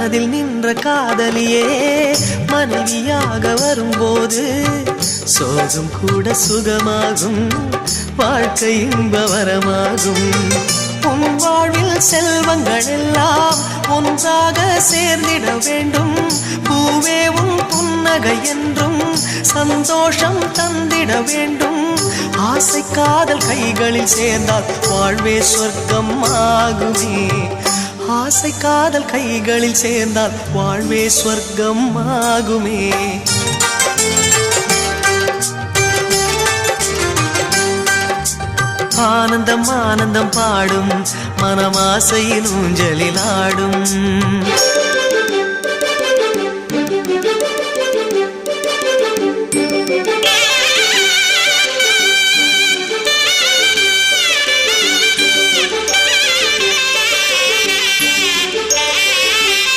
மனதில் நின்ற காதலியே மனைவியாக வரும்போது சோகம் கூட சுகமாகும், வாழ்க்கை இன்ப வரமாகும். உன் வாழ்வில் செல்வங்கள் எல்லாம் ஒன்றாக சேர்ந்திட வேண்டும். பூவே உன் புன்னகை என்றும் சந்தோஷம் தந்திட வேண்டும். ஆசை காதல் கைகளில் சேர்ந்தால் வாழ்வே சொர்க்கம் ஆகுமே. ஆசை காதல் கைகளில் சேர்ந்தால் வாழ்வே சொர்க்கம் ஆகுமே. ஆனந்தம் ஆனந்தம் பாடும் மனமாசையின் ஊஞ்சலில் ஆடும்.